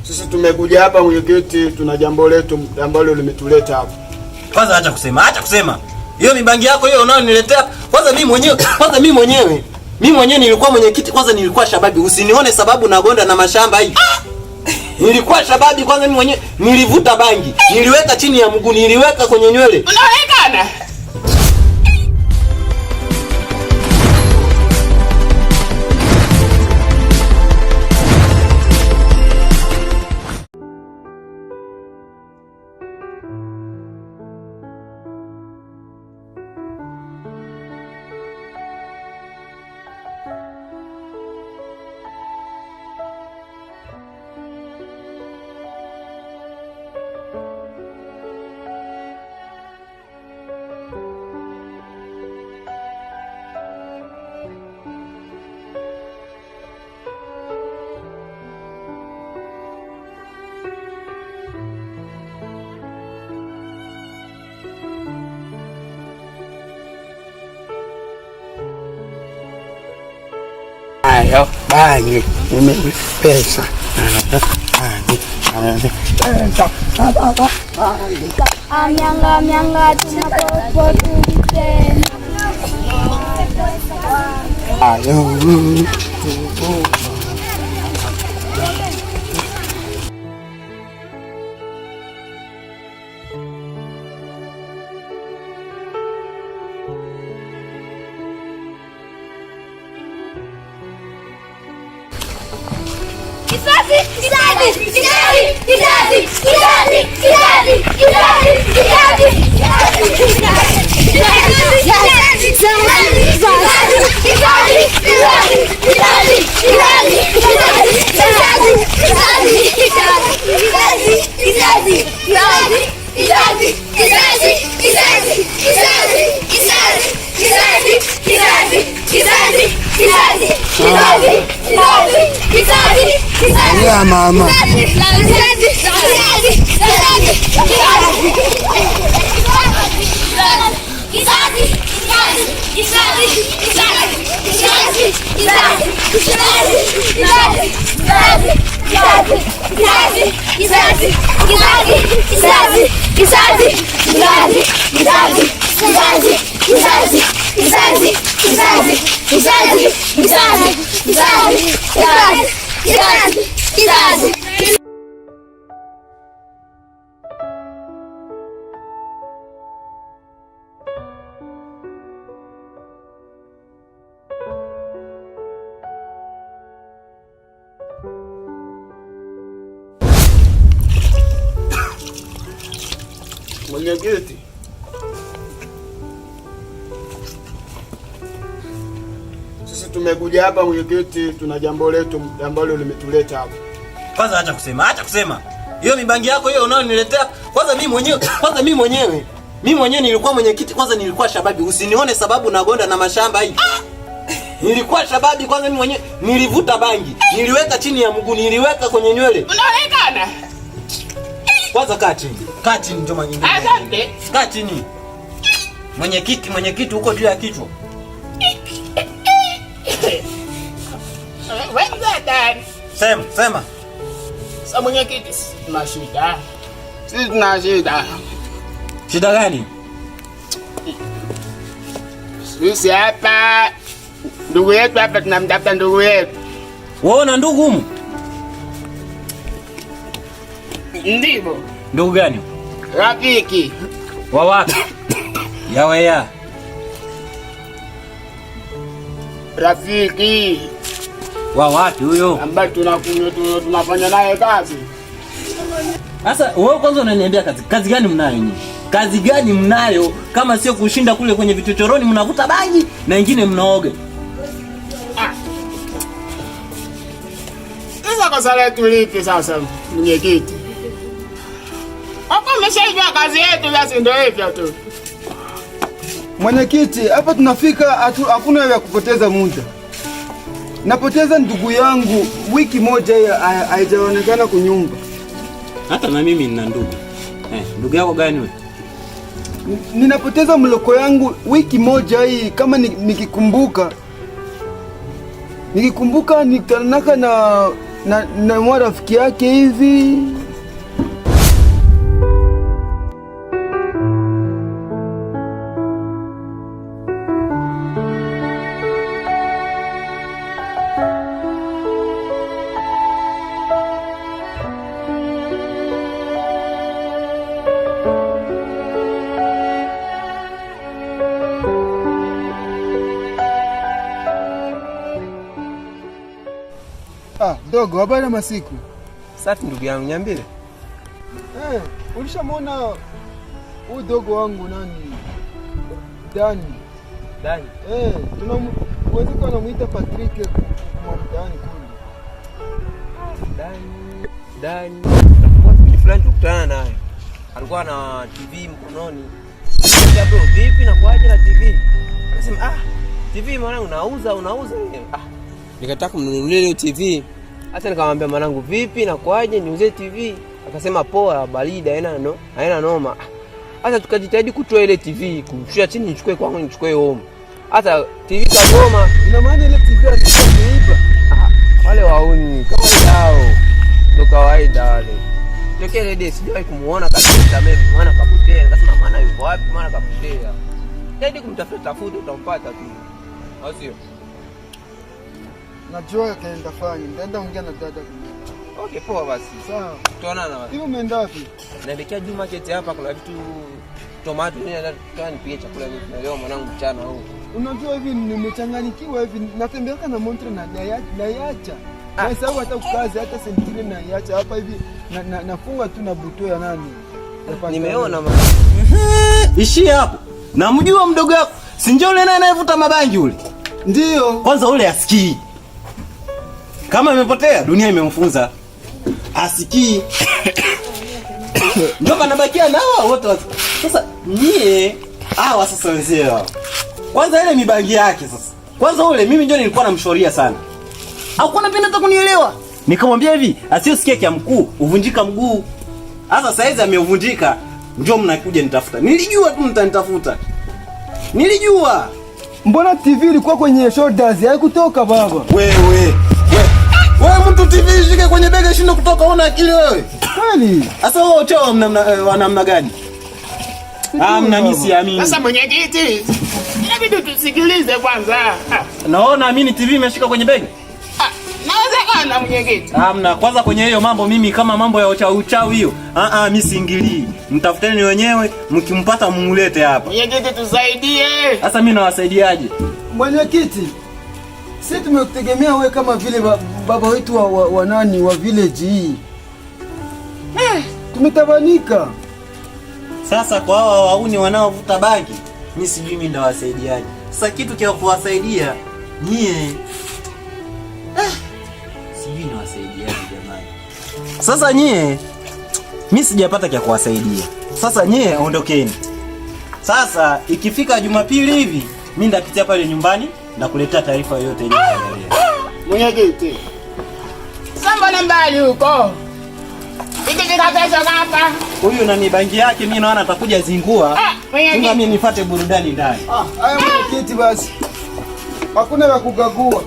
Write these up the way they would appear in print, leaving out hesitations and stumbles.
Sisi tumekuja hapa mwenyekiti, tuna jambo letu ambalo limetuleta hapa. Kwanza acha kusema. Hiyo mibangi yako hiyo unayoniletea, kwanza mimi mwenyewe nilikuwa mwenyekiti, kwanza nilikuwa shababi. Usinione sababu nagonda na mashamba hii. Nilikuwa shababi kwanza, mimi mwenyewe nilivuta bangi. Niliweka chini ya mguu, niliweka kwenye nywele. Unaonekana. Ayo, bangi, pesa. Amyanga tunapopote. Ayo. Ya mama. Mwenyekiti, sisi tumekuja hapa mwenyekiti, tuna jambo letu ambalo limetuleta hapa. Kwanza acha kusema. Hiyo mibangi yako hiyo unayoniletea, kwanza mimi mwenyewe nilikuwa mwenyekiti, kwanza nilikuwa shababi. Usinione sababu nagonda na mashamba hii. Nilikuwa shababi kwanza, mimi mwenyewe nilivuta bangi. Niliweka chini ya mguu, niliweka kwenye nywele. Unaonekana. Kwanza kaa chini njoma nyingine. Asante. Kaa chini. Mwenyekiti uko juu ya kichwa. Wewe ndani. Sema. Sasa mwenyekiti, tuna shida. Sisi tuna shida. Shida gani? Sisi hapa ndugu yetu hapa tunamtafuta ndugu yetu. Wewe una ndugu humu? Ndivyo. Ndugu gani? Rafiki. Wa wapi? Yaweya. Rafiki. Wa wapi huyo? Ambaye tunafanya naye kazi. Sasa wewe kwanza unaniambia kazi gani mnayo nyinyi? Kazi gani mnayo kama sio kushinda kule kwenye vichochoroni mnavuta bangi na wengine mnaoga? Sasa kwa sala tulipi sasa mwenyekiti? Hapo umeshaijua kazi yetu, basi ndio hivyo tu. Mwenyekiti, hapa tunafika hakuna ya kupoteza muda. Napoteza ndugu yangu wiki moja haijaonekana kunyumba. Hata na mimi nina ndugu. Ndugu yako gani wewe? Ninapoteza mloko yangu wiki moja hii, kama nikikumbuka nitanaka na mwa rafiki yake hivi. Dogo, habari ya masiku? Safi ndugu yangu, niambie. Ulishamwona huyu dogo wangu nani? Dani. Tunaweza kumuita Patrick kwa mtaani kule. Dani. Mtu fulani tukutana naye. Alikuwa na TV mkononi. Bro, vipi na kwaje na TV? Akasema, TV mwanangu unauza. Nikataka kumnunulia ile TV. Hata nikamwambia mwanangu, vipi na kwaje niuze TV? Akasema poa, baridi haina noma. Hata tukajitahidi kutoa ile TV, kushusha chini nichukue kwangu nichukue home. Hata TV kagoma. Ina maana ile TV ataiba. Wale wauni kama yao. Ndio kawaida wale. Tokea ile day sijawahi kumuona kabisa mimi, maana kapotea. Nikasema maana yuko wapi? Maana kapotea. Jitahidi kumtafuta utampata tu. Au sio? Najua kaenda fanya. Nitaenda ongea na dada. Okay, poa basi. Sawa. Tutaonana basi. Hiyo umeenda wapi? Naelekea Juma Market hapa, kuna vitu tomato nataka nipige chakula na leo mwanangu mchana huu. Unajua hivi nimechanganyikiwa hivi, natembea na montre na naiacha. Na sababu hata ukazi hata sentire na naiacha hapa hivi nafunga tu na buto ya nani? Nimeona mama. Ishi hapo. Namjua mdogo wako. Si njoo yule naye anayevuta mabangi yule. Ndio. Kwanza ule asikii. Kama imepotea dunia imemfunza. Asikii. Ndio kanabakia nao wote. Sasa nyie sasa wenzao. Kwanza ile mibangi yake sasa. Kwanza ule mimi ndio nilikuwa namshoria sana. Hakuwa anapenda hata kunielewa. Nikamwambia hivi, asiyosikia kia mkuu uvunjika mguu. Sasa saizi ameuvunjika, ndio mnakuja nitafuta. Nilijua tu mtanitafuta. Nilijua. Mbona TV ilikuwa kwenye shoulders haikutoka baba? Wewe mtu TV shike kwenye bega shindo kutoka, una akili wewe? Kweli? Sasa wewe uchao namna gani? Mna mimi siamini. Sasa mwenyekiti, inabidi tusikilize kwanza. Naona mimi TV imeshika kwenye bega. Nawezekana mwenyekiti. Mna kwanza kwenye hiyo mambo, mimi kama mambo ya uchawi hiyo. Mimi siingilii. Mtafuteni wenyewe, mkimpata mumulete hapa. Mwenyekiti tusaidie. Sasa mimi nawasaidiaje? Mwenyekiti, sisi tumekutegemea wewe kama vile baba wetu wa nani wa village hii. Tumetabanika. Sasa kwa hawa wauni wanaovuta bangi, mimi sijui mimi ndawasaidiaje. Sasa kitu cha kuwasaidia nyie sijui nawasaidiaje jamani. Sasa nyie mimi sijapata cha kuwasaidia. Sasa nyie ondokeni. Sasa ikifika Jumapili hivi mimi ndapitia pale nyumbani na kuleta taarifa yoyote ile. Mwenyekiti. Samba na mbali huko. Ikifika kesho hapa. Huyu na mibangi yake mimi naona atakuja zingua. Tunga mimi nipate burudani ndani. Haya mwenyekiti basi. Hakuna ya kugagua.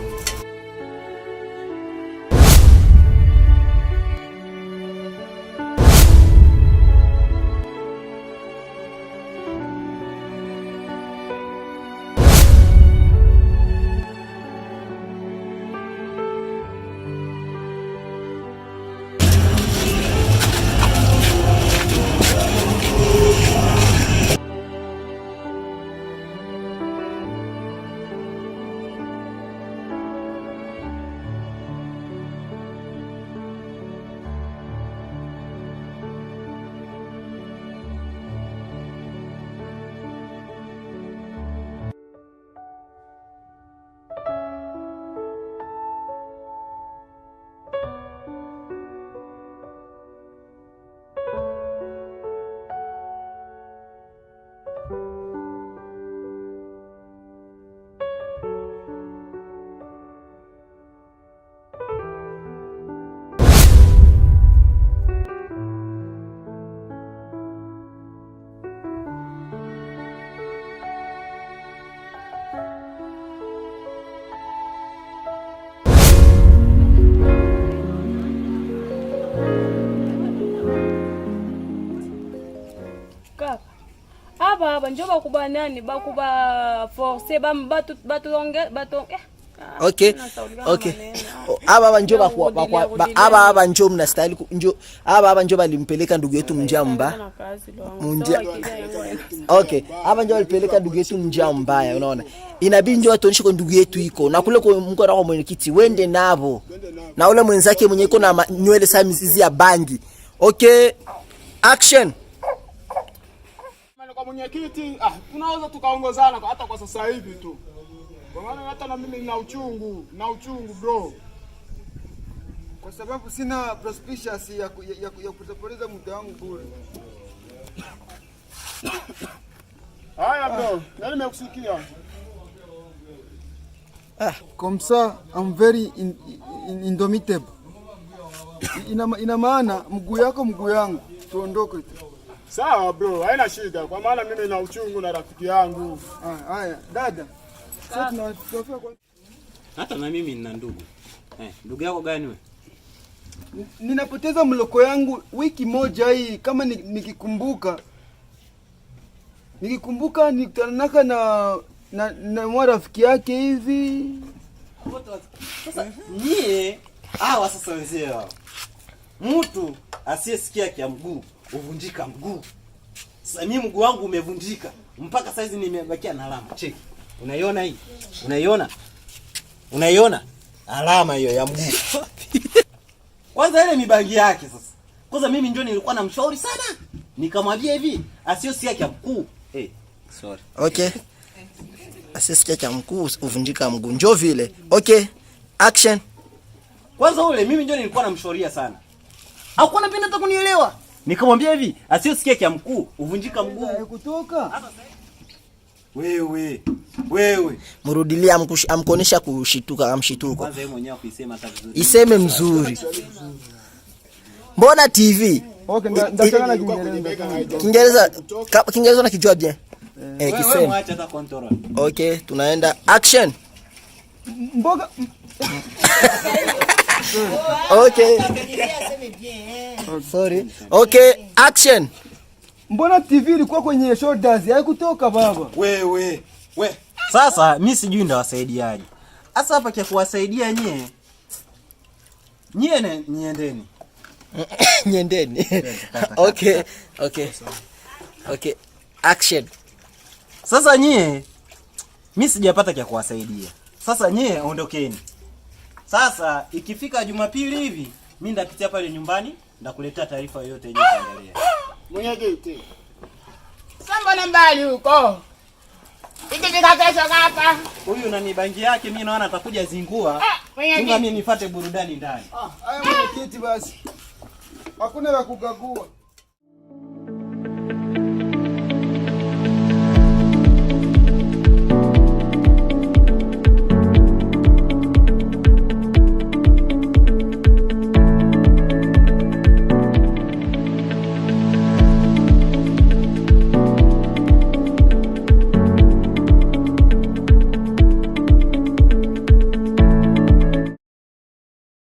baba njo bakuba nani bakuba force batu Okay. Aba njo mnastahili njo aba njo balimpeleka ndugu yetu Mjamba. Okay. Aba njo balipeleka ndugu yetu Mjamba, unaona. Inabidi njo watuonyeshe kwa ndugu yetu iko. Na kule kwa mko na mwenyekiti wende nabo. Na ule mwenzake mwenye iko na nywele saa mizizi ya bangi. Okay. Action. Kwa mwenyekiti, tunaweza tukaongozana hata kwa sasa hivi tu. Kwa maana hata na mimi nina uchungu bro. Kwa sababu sina prospicious ya kutapoteza muda wangu bure. Haya bro, nani nimekusikia? Comme ça, I'm very indomitable. Ina maana mguu yako mguu yangu, tuondoke tu. Sawa bro, haina shida kwa maana mimi nina uchungu na rafiki yangu. Haya, dada. Hata na mimi nina ndugu. Ndugu yako gani wewe? Ninapoteza mloko yangu wiki moja hii kama nikikumbuka nikutanaka na rafiki yake hivi. Sasa nyie sasa wenzao. Mtu asiyesikia kia mguu uvunjika mguu. Sasa mimi mguu wangu umevunjika mpaka saizi nimebakia na alama. Cheki. Unaiona hii? Unaiona? Alama hiyo ya mguu. Kwanza ile mibangi yake sasa. Kwanza mimi ndio nilikuwa namshauri sana. Nikamwambia hivi, asiyosikia kia mkuu. Sorry. Okay. Asiyesikia kia mkuu uvunjika mguu. Njoo vile. Okay. Action. Kwanza ule mimi ndio nilikuwa namshauria sana. Hakuwa anapenda hata kunielewa. Nikamwambia hivi, asiyosikia kia mkuu uvunjika mguu. Kutoka. Wewe. Murudilia amkonesha kushituka amshituko. Kwanza yeye mwenyewe kuisema hata vizuri. Iseme mzuri. Mbona TV? Okay, ndachana na Kiingereza. Kiingereza unakijua bien? Kisema. Mwacha hata control. Okay, tunaenda action. Mboga. Okay. Sorry. Okay, action. Mbona TV ilikuwa kwenye shoulders haikutoka baba? Wewe. Sasa mimi sijui ndawasaidiaje. Sasa hapa kia kuwasaidia nyie niendeni. Niendeni. Okay. Action. Sasa nyie mimi sijapata kia kuwasaidia. Sasa nyie ondokeni. Sasa ikifika Jumapili hivi mimi ndapitia pale nyumbani ndakuletea taarifa yote yenye itaendelea. Mwenyekiti. Samba na mbali huko. Ikifika kesho hapa. Huyu na ni bangi yake mimi naona atakuja zingua. Mimi nifuate burudani ndani. Haya mwenyekiti basi. Hakuna la kugagua.